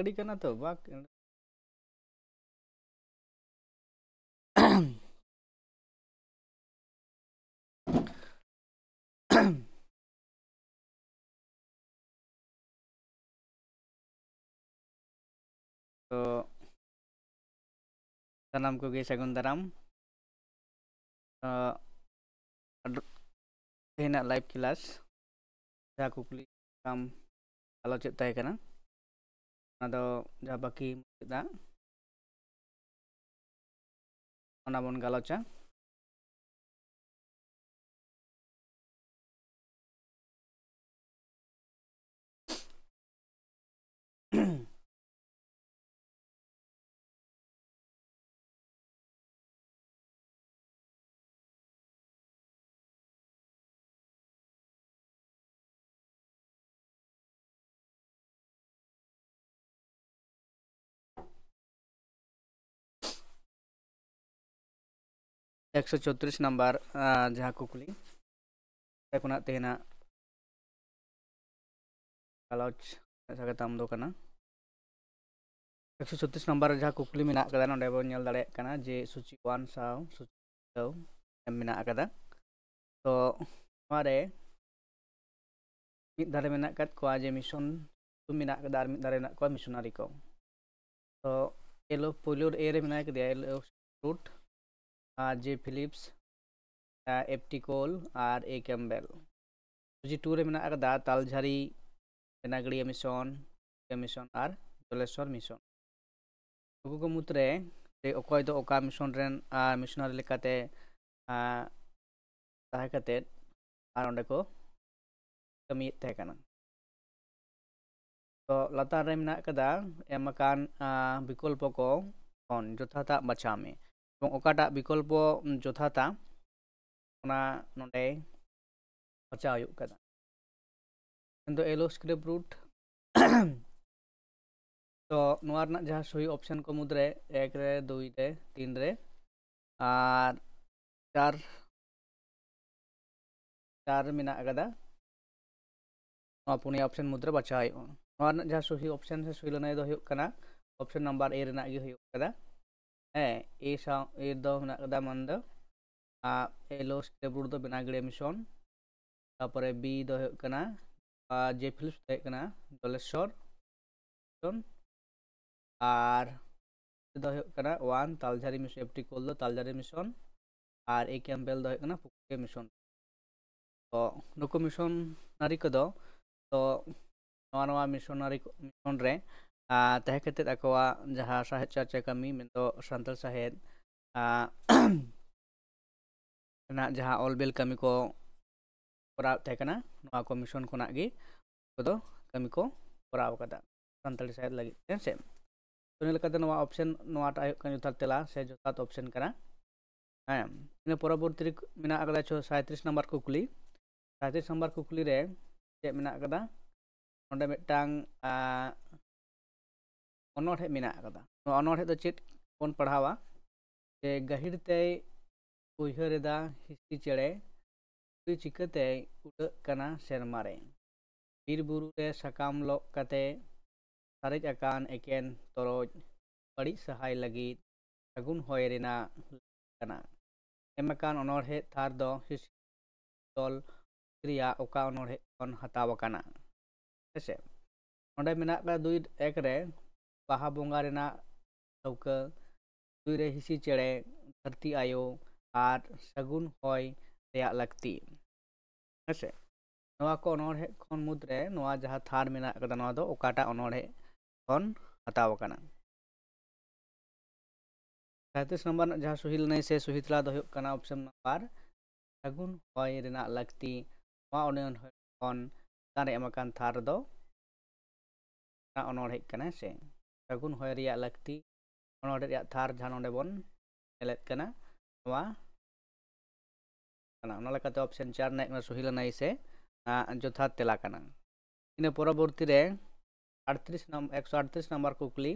गड़ी करना तो बाक तो सानाम को गे सगुन दाराम तेना लाइव क्लास जहाँ कुकली काम आलोचित तय करना जहाँ बाकी मुदा ओना बन गालोचा एक सौ 34 नंबर जहाँ कुकली तेना तेना गालोच सगताम दो करना 136 नंबर जहाँ कुकली में कदा नोडे बन नेल दाड़े कना जे सूची 1 साव सूची 2 एम में कदा तो हमारे मिद धारे में कद को जे मिशन तुम में कदा और मिद धारे में को मिशनरी को तो एलो पोलियो ए रे में कदा एलो रूट जे फिलिप्स एप्टिकोल और ए कैम्बेल सूची 2 रे में कदा तालझारी बेनागड़ी मिशन और जलेश्वर मिशन उनको को मुद्रे से अकोय दो ओका मिशन रेन मिशनरी लेकाते ताहे कते आर ओंडे को कमी तहे कना तो लातार रे मेना कदा एमकान विकल्प को कौन जोथाता बचा में এবং ওকাটা বিকল্প যথাতা ওনা নডে বাঁচা হুᱭᱩᱜ ᱠᱟᱱᱟ কিন্তু এলো স্ক্রিপ্ট रूट तो नोआ रना जहाँ सही ऑप्शन को मुद्रे 1 रे 2 रे 3 रे और 4 मेना कदा पुनिया ऑप्शन मुद्रे बचा हुआ जहाँ सही ऑप्शन से सही लना दो हुयुग कना ऑप्शन नंबर ए रेना गे हुयुग कदा ए सा ए दो मेना कदा मन दो एलो स्क्रिप्ट रूट दो बेनागड़ी मिशन तापरे बी दो हुयुग कना जे फिलिप्स तहे कना जलेश्वर मिशन और दो हुयुग कना 1 तालझारी मिशन एप्टिकोल दो तालझारी मिशन और ए कैम्बेल दो हुयुग कना पुकुरिया मिशन तो नुको मिशन नारी को दो तो नवा मिशनरी मिशन रे तहे कते अकवा जहाँ साहेब चर्चा कमी में तो संतल साहेब ना जहाँ ऑलबेल कमी को कराव तहे कना नवा को मिशन को नागी तो कमी को कराव कदा संतल साहेब लगी से तो ने लकते नवा ऑप्शन नवा टाइप का जोता तेला से जोता ऑप्शन कना इन परवर्ती मेना अकदा 37 नंबर कुकली 37 नंबर कुकली रे चे मेना अकदा ओंडे मिटांग अनोठे मेना अकदा अनोठे तो चेत बन पढ़ावा जे गहिर ते उयहरेदा हिस्सी चेड़े तुई चिकते उड़ कना सेरमा रे बीर बुरु रे सकाम लोक कते सारेज अकान एकेन तरोज बड़ी सहाय लगी सगुन होय रेना कना एमकान अनोठे थार दो हिस्सी दल क्रिया ओका अनोठे कन हताव कना ऐसे ओंडे मेना का 2 1 रे बाहा बोंगा रेना लौका 2 रे हिसी चेड़े धरती आयो और सगुन होय रेया लगती ऐसे नवा को अनोढ़े खन मुद्रे नवा जहाँ थार मेना कदा नवा दो ओकाटा अनोढ़े खन हताव कना 37 नंबर जहाँ सुहिल नहीं से सुहितला दो कना ऑप्शन नंबर सगुन होय रेना लगती नवा ओनेन खन तारे एमकान थार दो अनोढ़े कना से सगुन होय रेया लगती अनोढ़े रेया थार जहाँ नोडे बन एलेत कना नवा कना ओना लकाते ऑप्शन 4 ने सुहिल नहीं से जोथा तेला कना इन परवर्ती रे 38 नंबर 138 नंबर कुकली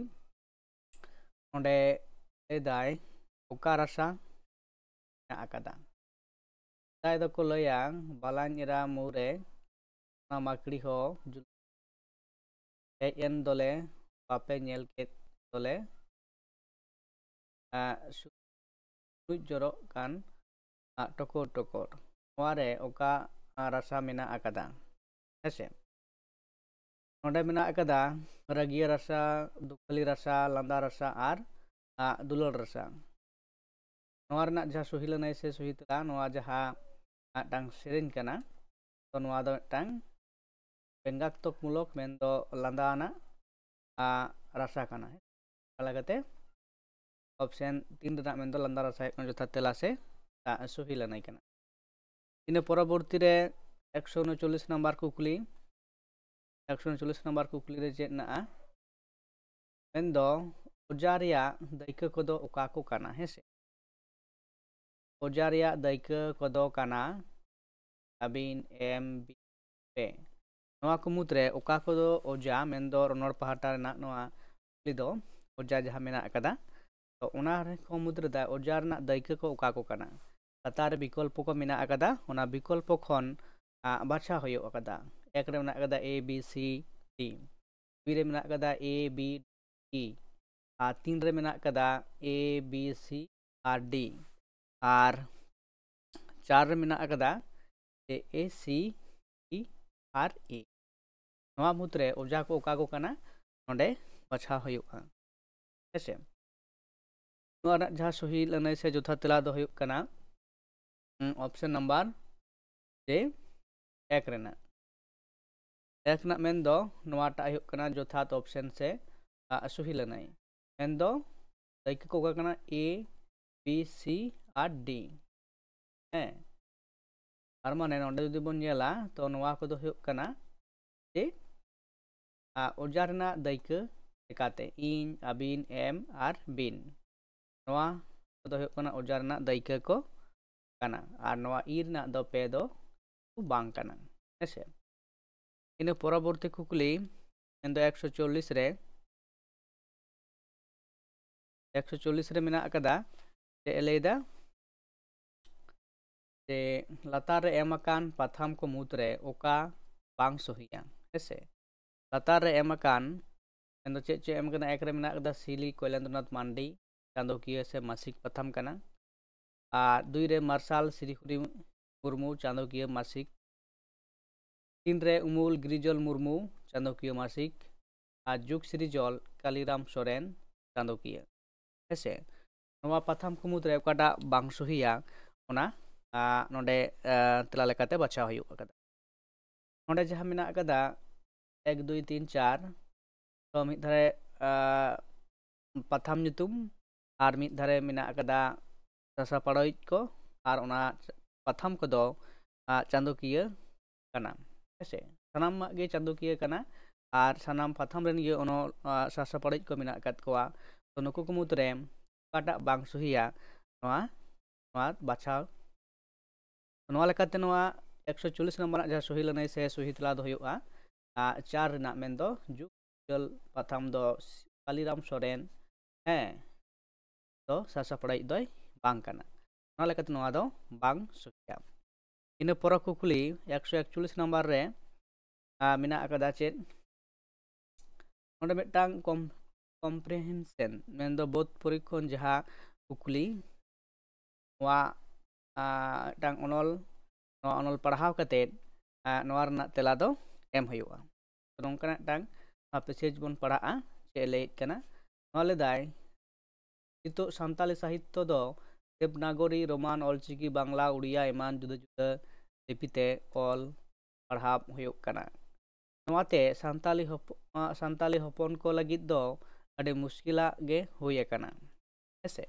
ओंडे एदाय ओका रासा आकादा दाय दो को लया बालानिरा मुरे ना माकड़ी हो एन दोले बापे नेल के तोले सुई जरो कान टकोर टकोर नोआरे ओका रसा मेना अकदा हेसे नोडे मेना अकदा रगिया रसा दुखली रसा लंदा रसा आर दुलल रसा नोआ रना जहा सुहिला नै से सुहितला नोआ जहा टांग सेरेन कना तो नोआ दो टांग बेंगाक्तक मुलक मेंदो लंदाना रसा कना अलगते ऑप्शन 3 रना मेंदो लंदा रसा जथा तेला से सुहिला नै कना इन परवर्ती रे 139 नंबर कुकली 139 नंबर कुकली रे चेत ना मेंदो ओजारिया दैका कोदो ओका को काना हेसे ओजारिया दैका कोदो काना अबिन एम बी पे नोआ को मुद्रे ओका कोदो ओजा मेंदो रनोर पहाटा ना नोआ कुकली दो ओजा जहा मेना अकदा तो ओना रे को मुद्रे दा ओजा रना दैका को ओका को काना लातार विकल्प को मेना अकदा ओना विकल्प खन बाछा होयो अकदा एक रे मेना अकदा A B C D B रे मेना अकदा ए बी डी तीन रे मेना अकदा A B C are D R चार रे मेना अकदा ए सी ई आर ई नोआ मुद्रे ओजा को ओका को काना नोडे बाछा होयो हेसे नोआ जहा सही लनै से जोथा तेला दो होयो काना ऑप्शन नंबर जे एक रेना एक ना मेन दो नोआटा होयो कना जोथात ऑप्शन से सही लनै मेन दो दैका को कना A B C are D है आर माने नोंडे जदि बोन नेला तो नोआ को दो होयो कना जे ओजारना दैका लेकाते इन अबिन एम आर बिन नोआ को दो होयो कना ओजारना दैका को काना आर नोआ ईर ना दो पे दो बांग काना हेसे इन परवर्ती कुकली एंदो 140 रे 140 रे मेना अकदा जे लेदा जे लातार रे एमकान पाथाम को मुद्रे ओका बांग सहिया हेसे लातार रे एमकान एंदो चे एम कना एक रे मेना अकदा सिली कोयलेंद्रनाथ मांडी चांदोकिया से मासिक पाथाम काना दुई रे मार्शल श्रीहरि मुर्मू चांदोकिया मासिक तीन रे उमुल गिरिजल मुर्मू चांदोकिया मासिक जुग श्रीजल कालीराम सोरेन चांदोकिया हेसे नोआ पाथाम को मुद्रे ओकाटा बांग सहिया ओना नोडे तेला लेकाते बाछा होयो अकदा नोडे जहा मेना अकदा 1 2 3 4 तो मिद धारे पाथाम nyutum आर मिद धारे मेना अकदा सासा पड़ोइज को आर ओना पाथाम को दो चांदोकिया कना हेसे सनाम गे चांदोकिया कना आर सनाम पाथाम रेन गे ओनो सासा पड़ोइज को मेना अकद कोआ तो नुकु को मुद्रे काटा बांग सहिया नोआ बाछा नोआ लेकाते नोआ 140 नंबर जहा सही लनै से सही तला दो होयोआ चार रेना मेन दो जुगल पाथाम दो कालीराम सोरेन है तो सासा पड़ोइज दोय बांग काना नोआ लेकाते नोआ दो बांग सहिया इन पर कुकली 141 नंबर रे मेना अकदा चेत नोडे मिटांग कॉम्प्रिहेंशन मेन दो बोध परीक्षण जहा कुकली नोआ टांग अनल पढ़ाव कते नोआ रना तेला दो एम होयोआ तो नोंकना टांग पेसेज बन पढ़ा चे लेत कना नोआ लेदाय नितो सान्ताली साहित्य दो देवनागरी रोमान ऑलचिकी बांग्ला उड़िया एमान जुदा जुदा लिपिते ऑल पढ़ाव होयोग कना नोआते सान्ताली हपन को लगित दो अडे मुश्किला गे होय कना हेसे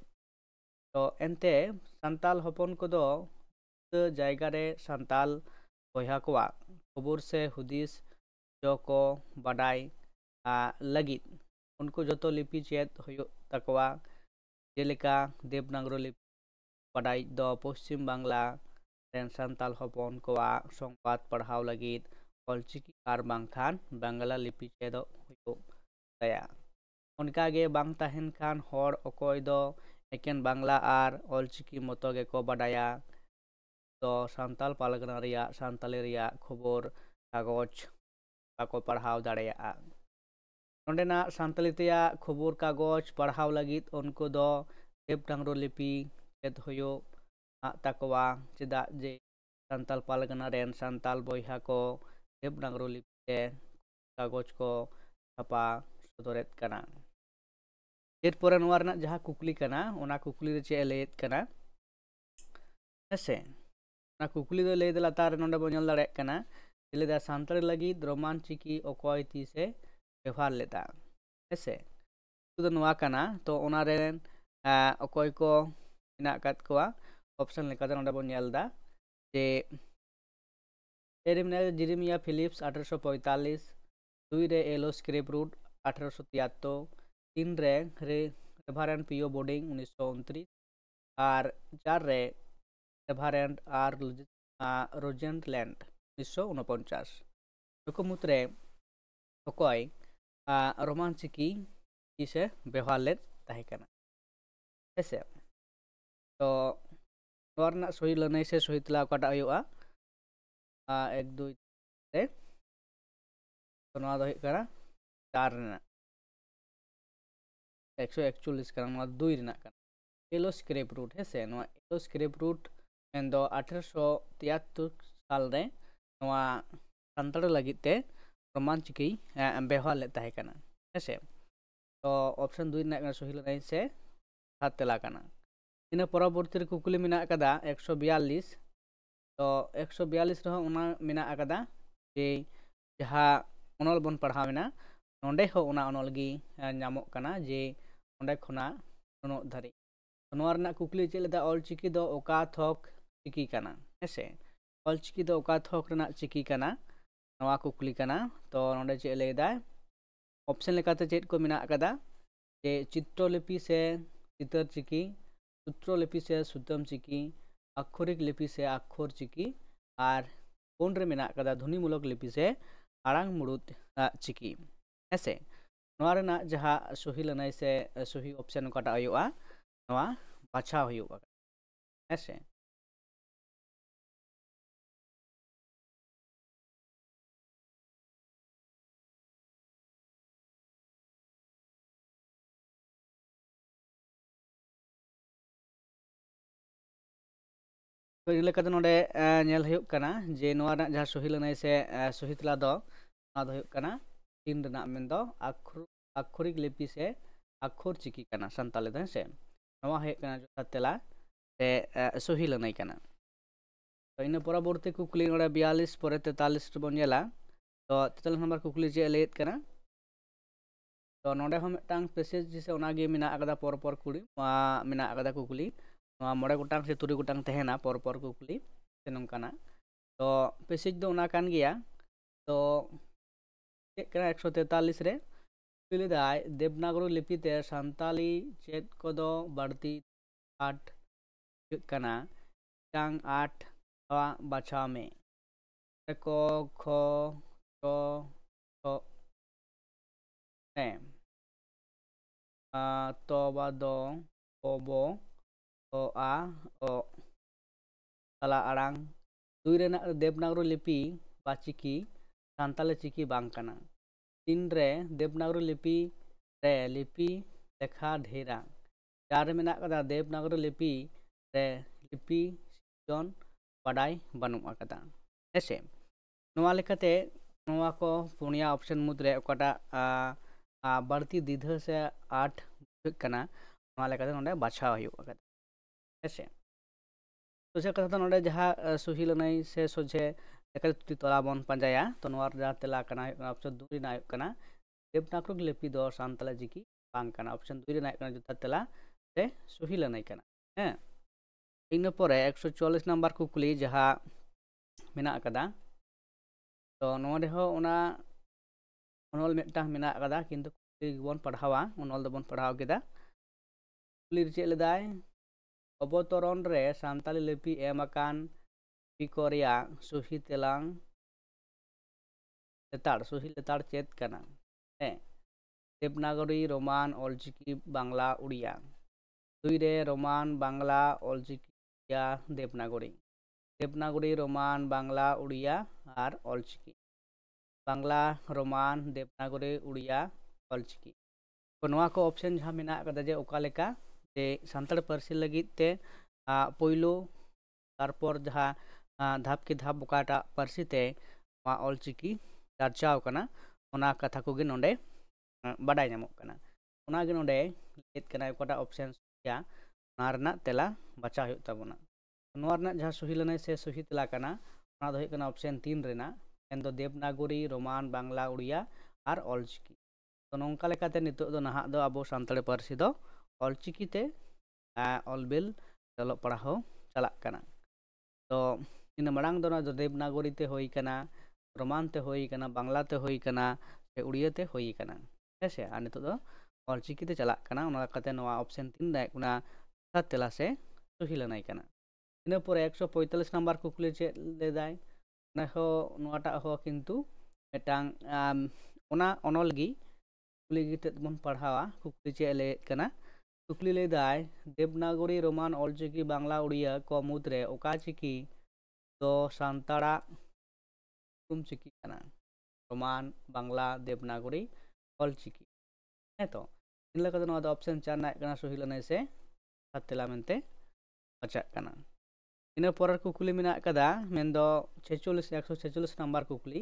तो एनते सान्ताल हपन को दो जायगा रे सान्ताल बयहा कोआ खबर से हुदिस जो को बाडाय लगित उनको जतो लिपि चेत होयो तकवा जेलेका देवनागरी लिपि बाडाय दो पश्चिम बांग्ला रेन सान्ताल हपन कोआ संपाद पढ़ाव लगित ऑलचिकी आर बांगखान बांग्ला लिपि चेदो होयो दया उनका गे बांग ताहेन खान होड़ अकोय दो एकेन बांग्ला आर ऑलचिकी मतो गे को बाडाया तो सान्ताल पालगना रिया सान्ताली रिया खबर कागज बाको पढ़ाव दाड़ेया नोंडेना सानताली तेया खबर कागज पढ़ाव लगित उनको दो देवनागरी लिपि चेद होयो ताकवा चेदा जे सानताल पालगना रेन सानताल बोयहा को देवनागरी लिपि ते कागज को छापा सदरेत कना एरपर नोआ रना जहाँ कुकली कना ओना कुकली रे चे लेत कना हेसे ना कुकली दो ले दला तार नोंडे बो नेल दाड़े कना लेदा सानताली लगित रोमान चिकी ओकॉय तीसे व्यवहार लेता हेसे तो नोआ कना तो ओना रेन ओकॉय को इना कात कोआ ऑप्शन लेका नोंडे बो नेलदा जे जेरेमिया फिलिप्स 1845 2 रे एलो स्क्रिप रूट 1873 3 रे रेभारेंट पियो बोर्डिंग 1929 और 4 रे रेभारेंट आर रोजेंट लैंड 1949 नुको मुद्रे ओकॉय रोमान चिकी इसे व्यवहार लेत ताहे कना हेसे तो नोरना सही लनई से सही तला काटा होयोआ 1 2 3 तो नोआ दो होय कना 4 रेना 141 कना नोआ 2 रेना कना एलो स्क्रिप रूट हेसे नोआ एलो स्क्रिप रूट मेंदो 1873 साल रे नोआ सानताल लगित ते रोमान चिकी व्यवहार लेत ताहे कना हेसे तो ऑप्शन 2 रेना सही लनई से हाथ तेला कना इन परवर्ती कुकली मेना कदा 142 तो 142 रहो उना मेना कदा जे जहाँ अनल बन पढ़ावेना नोंडे हो उना अनल गी नामो कना जे नोंडे खना नुनो धारी नोआ रना कुकली चेलेदा ऑलचिकी दो ओका थोक चिकी कना हेसे ऑलचिकी दो ओका थोक रना चिकी कना नोआ कुकली कना तो नोंडे चे लेदा ऑप्शन लेकाते चेत को मेना कदा जे चित्रलिपि से चितर चिकी सूत्रलिपि से सुतम चिकी अक्षरिक लिपि से अक्षर चिकी और कोन रे मेना कदा ध्वनिमूलक लिपि से आड़ांग मुड़ुत चिकी हेसे नोआ रेना जहाँ सही लनई से सही ऑप्शन काटा होयोआ नोआ बाछा होयोआ हेसे तो इन लेकाते नोडे नेल होयोग कना जे नोआ रना जहाँ सही लनई से सही तला दो ना दो होयोग कना 3 रना मेंदो अक्षरिक लिपि से अक्षर चिकी कना सानताली दो हेसे नोआ होयोग कना जो तेला से सही लनई कना तो इन परवर्ती कुकली नोडे 42 परे 43 बन नेला तो 43 नंबर कुकली चे लेत कना तो नोडे हो मिटांग पैसेज जिसे ओनागे मेना कदा पर कुड़ी मेना कदा कुकली मोड़े गोटांग से 3 गोटांग तहना पर कुकली से नंकाना तो पैसेज दो ओना कान गया तो 143 रे पिलिदाय देवनागरी लिपि ते सानताली चेत कोदो बढ़ती 8 कना टांग 8 बाछा में को खो तो तो बादो ओबो ओ आ ओ तला आड़ांग 2 रेना देवनागरी लिपि बा चिकी सानताली चिकी बांग कना 3 रे देवनागरी लिपि रे लिपि लेखा ढेरा 4 मेना कदा देवनागरी लिपि रे लिपि जन बाडाय बानु कदा हेसे नोआ लेकाते नोआ को पुनिया ऑप्शन मुद्रे ओकाटा बढ़ती दीर्घ से 8 कना नोआ लेकाते नोंडे बाछा होयोगा हेसे सोचे कथा नोंडे जहाँ सही लनई से सोचे लेका तुति तला बन पंजाया तो नोआ जहाँ तेला कना ऑप्शन 2 रेना कना देवनागरी लिपि दो सानताली चिकी बांग कना ऑप्शन 2 रेना कना जो तेला से सही लनई कना हैं इन परे 144 नंबर कुकली जहाँ मेना कदा तो नोडे हो ओना अनल मिटांग मेना कदा किंतु कुकली बन पढ़ावा अनल दो बन पढ़ाव केदा कुकली चे लेदाय अवतरण रे सानताली लिपि एमकान पिकोरिया सही तेलांग लेताड़ सही लेताड़ चेत कना है देवनागरी रोमान ऑलचिकी बांग्ला उड़िया 2 रे रोमान बांग्ला ऑलचिकी देवनागरी रोमान बांग्ला उड़िया और ऑलचिकी बांग्ला रोमान देवनागरी उड़िया ऑलचिकी तो नवा को ऑप्शन जहाँ मेना कदा जे ओका लेका जे सानताड़ पार्सी लगित ते पोइलो तारपर जहाँ धाप के धाप ओकाटा पार्सी ते ऑलचिकी चर्चाव कना ओना कथा को गे नोंडे बाडाय नामोग कना ओना गे नोंडे लेत कना ओकाटा ऑप्शन या ओना रना तेला बचा हुई ताबोना नोआ रना जहाँ सही लनाय से सही तेला कना ओना दो हुई कना ऑप्शन 3 रेना एन दो देवनागरी रोमान बांग्ला उड़िया और ऑलचिकी तो नौका लेकाते नितोग दो नाहा दो अबो सानताड़ी पार्सी दो ऑलचिकी ते ऑलबिल चलो पढ़ाओ चला कना तो इन मड़ांग दो ना दो देवनागरी ते होई कना रोमान ते होई कना बांग्ला ते होई कना से उड़िया ते होई कना ऐसे आ नितोग दो ऑलचिकी ते चला कना ओना लेकाते नोआ ऑप्शन 3 दा कुना तेला से सही लनाय कना इन पर 145 नंबर कुकली चे लेदाय ना हो नोआटा हो किंतु मेटांग ओना ओनलगी कुकली गिते बन पढ़ावा कुकली चे ले कना कुकली लेदाय देवनागरी रोमान ऑलचिकी बांग्ला उड़िया को मुद्रे ओका चिकी तो सानताड़ा तुम चिकी कना रोमान बांग्ला देवनागरी ऑलचिकी है तो इन लगा तो नोआ ऑप्शन 4 ना कना सही लनाय से तेला मेनते बचा कना इन पर कुकली मेना कदा मेन दो 46 146 नंबर कुकली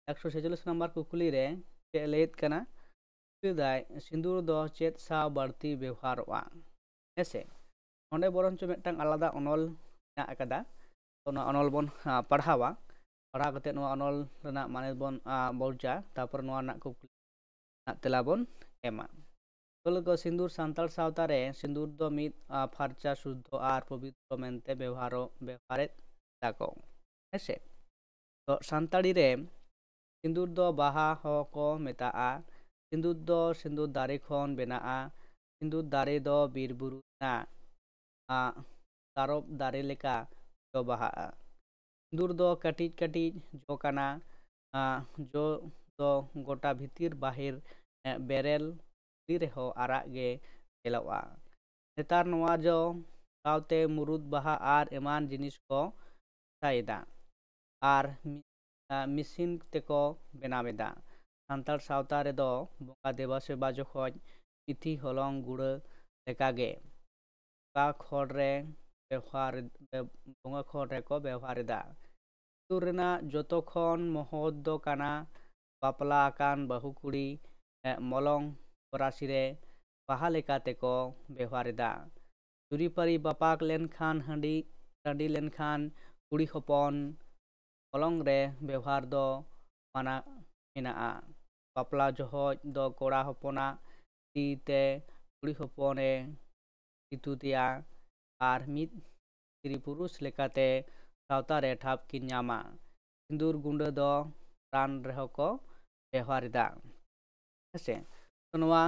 146 नंबर कुकली रे चे लेत कना दाय सिंदूर दो चेत सा बढ़ती व्यवहारवा ऐसे ओंडे बरंचो मेटांग आलादा अनल मेना कदा तो ना अनल बन पढ़ावा पढ़ा कते नो अनल रना माने बन बोलचा तापर नो ना कुकली तेला बन एमा तो सिंदूर सानताड़ सावता रे सिंदूर दो मित फार्चा शुद्ध और पवित्र मेनते व्यवहारे ताको ऐसे तो सानताड़ी रे सिंदूर दो बाहा हो को मेता सिंदूर दो सिंदूर दारे खन बेना सिंदूर दारे दो बीर बुरु ना तारब दारे लेका जो बाहा सिंदूर दो कटिज कटिज जो कना जो दो गोटा भितिर बाहिर बेरेल रेहो आराग गे चेलवा नेतार नोआ जो सावते मुरुद बाहा और एमान जिनिस को साइदा और मिसिन तेको बनावेदा सानताड़ सावता रे दो बंगा देवा सेवा जोखोज इथि हलंग गुड़ लेकागे बंगा खोड़ रे व्यवहार बंगा खोड़ रे को व्यवहारेदा तुरना जोतो खन महद दो काना बापला कान बहु कुड़ी मलंग फरासी रे बाहा लेकाते को व्यवहारेदा जुरीपारी बापाक लेनखान हांडी लेनखान कुड़ी हपन मलंग रे व्यवहार दो माना मेना बापला जहज दो कोड़ा हपना तीते कुड़ी हपने इतुतिया और मित स्त्री पुरुष लेकाते सावता रे ठाप की नामा सिंदूर गुंड दो रान रेहो को व्यवहारेदा ऐसे तो नोआ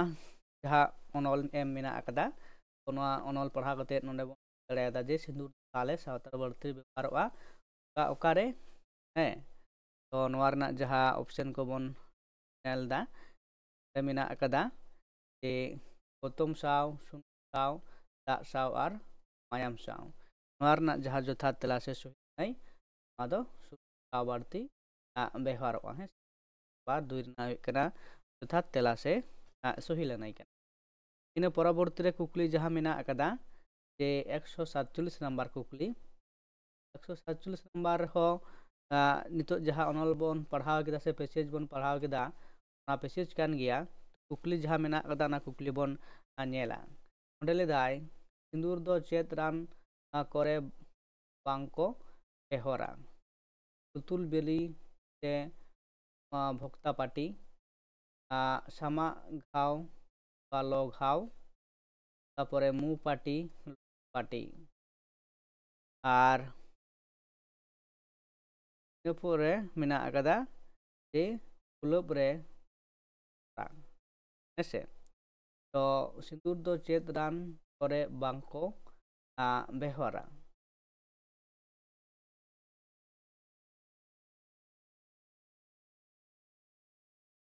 जहाँ अनल एम मेना अकदा तो नोआ अनल पढ़ा कते नोंडे बन दड़ेदा जे सिंदूर ताले सावतार बढ़ती व्यवहारवा ओकारे है तो नोआ रना जहाँ ऑप्शन को बन नेलदा मेना अकदा जे गौतम साव सुन साव दाग साव और मायाम साव नोआ रना जहाँ जोथा तेला से सही आदो साव बढ़ती व्यवहारवा है बार दुई रना कना जोथा तेला से सही लनाय कना इन परवर्ती रे कुकली जहाँ मेना अकदा जे 147 नंबर कुकली 147 नंबर हो नितो जहाँ अनल बन पढ़ाव केदा से पैसेज बन पढ़ाव केदा ना पैसेज कान गया कुकली जहाँ मेना अकदा ना कुकली बन नेला ओंडे लेदाय सिंदूर दो चेत रान करे बांको एहोरा तुतुल बेली से भक्ता पाटी सामा घाव बालो घाव तापरे मु पाटी पाटी और इनपुरे मेना अकदा जे कुलब रे ऐसे तो सिंदूर दो चेत रान करे बांको बेहरा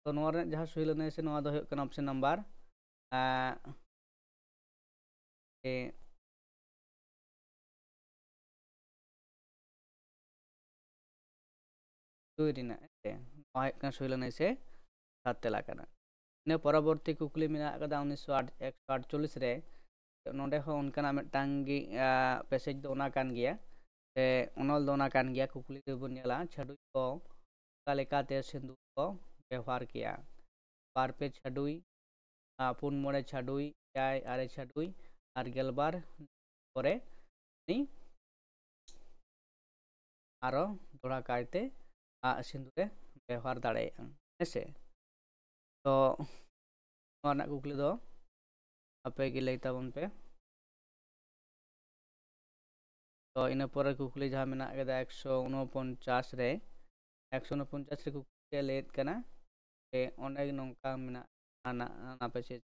तो नोआ जहाँ सही लनाय से नोआ दो हुयो कना ऑप्शन नंबर दुई रिना नोआ हुयो कना सही लनाय से सात तेला कना इन परवर्ती कुकली मेना कदा 1948 रे नोडे हो उनकाना मिदटांग गी पैसेज दो ओना कान गिया से ओनल दो ओना कान गिया कुकली दो बन नेला छाडुई को का लेकाते सिंदूर को व्यवहार किया बार पे छाडुई पुन मोड़े छाडुई याय आरे छाडुई और गेलबार परे नि आरो दोड़ा कायते सिंदूरे व्यवहार दाड़े हेसे तो नोना कुकली दो आपे गी लई ताबन पे तो इन पर कुकली जहाँ मेना कदा 149 रे 149 रे कुकली लेत कना ए ओंडे नोंका मेना ना पैसेज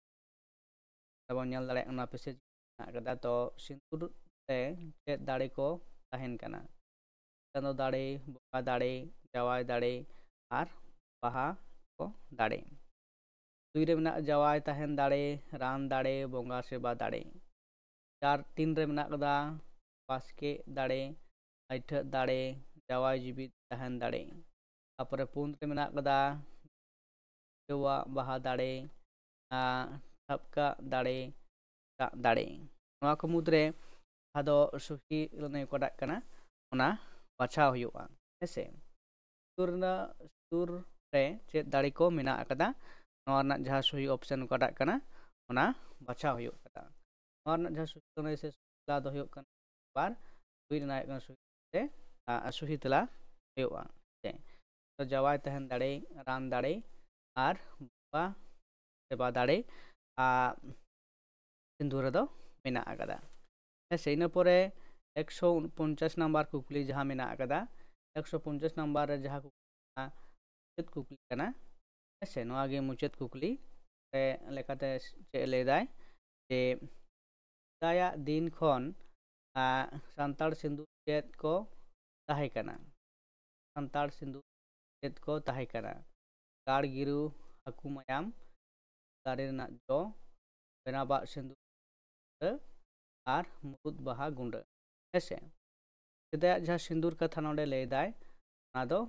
तबन नेल दाड़े ओना पैसेज कदा तो सिंदूर ते चेद दाड़े को तहन कना चांदो दाड़े बोका दाड़े जवाय दाड़े और बाहा को दाड़े दुई रे मेना जवाय तहन दाड़े रान दाड़े बोंगा सेवा दाड़े 4 3 रे मेना कदा पासके दाड़े आइठ दाड़े जवाय जीवित तहन दाड़े तापर पुन रे मेना कदा देवा बाहा दाड़े ठपका दाड़े दाड़े नोआ को मुद्रे आदो सुखी लने कोडा कना ओना बाछाव हुआ हेसे सुर रे चे दाड़ी को मेना कदा नोआ ना जहाँ सही ऑप्शन कोडा कना ओना बाछाव हुआ कदा नोआ ना जहाँ सुखी लने से ला दो हुआ कना बार दुई ना कना सुखी से सुखी तला हुआ तो जवाय तहन दाड़े रान दाड़े और बा सेवा दाड़े सिंदूर दो मेना कदा हेसे इन परे 149 नंबर कुकली जहाँ मेना कदा 150 नंबर जहाँ मुचाद कुकली कना हेसे नोआ गे मुचाद कुकली लेकाते चे लेदाय जे दाया दिन खन सान्ताड़ सिंदूर चेद को ताहे कना सान्ताड़ सिंदूर चेद को ताहे कना गाड़ गिरु हाकु मायाम दारे ना जो बेनाबा सिंदूर और मुरुद बाहा गुंड हेसे सेदा जहाँ सिंदूर कथा नोडे लेदाय ना दो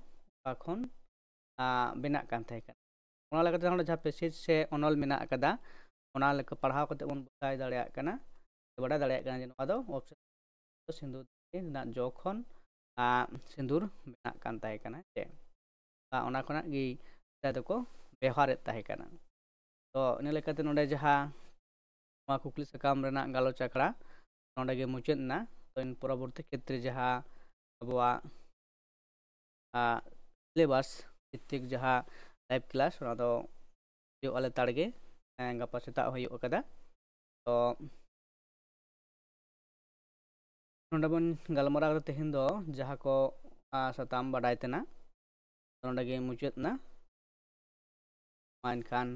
खन बेना कान थाहे कना ओना लेकाते नोडे जहाँ पैसेज से ओनल मेना कदा ओना लेका पढ़ाव कते बन बुझाय दाड़ेया कना बड़ा दाड़ेया कना जे नोआ दो ऑप्शन सिंदूर ना जो खन सिंदूर बेना कान थाहे कना जे ओना खना गी सेदा को व्यवहार ताहे कना तो इन लेकाते नोडे जहाँ कुकली सकाम रेना गालोच आखड़ा नोडे गे मुचाद ना तो इन परवर्ती क्षेत्र जहाँ अबवा सिलेबास भित्तिक जहाँ लाइव क्लास ओना दो जो आले ताड़गे गापा सेता हुयुग कदा तो नोडे बन गलमराव तेहेन दो जहाँ को सताम बाडाय तेना नोडे गे मुचाद ना मान खान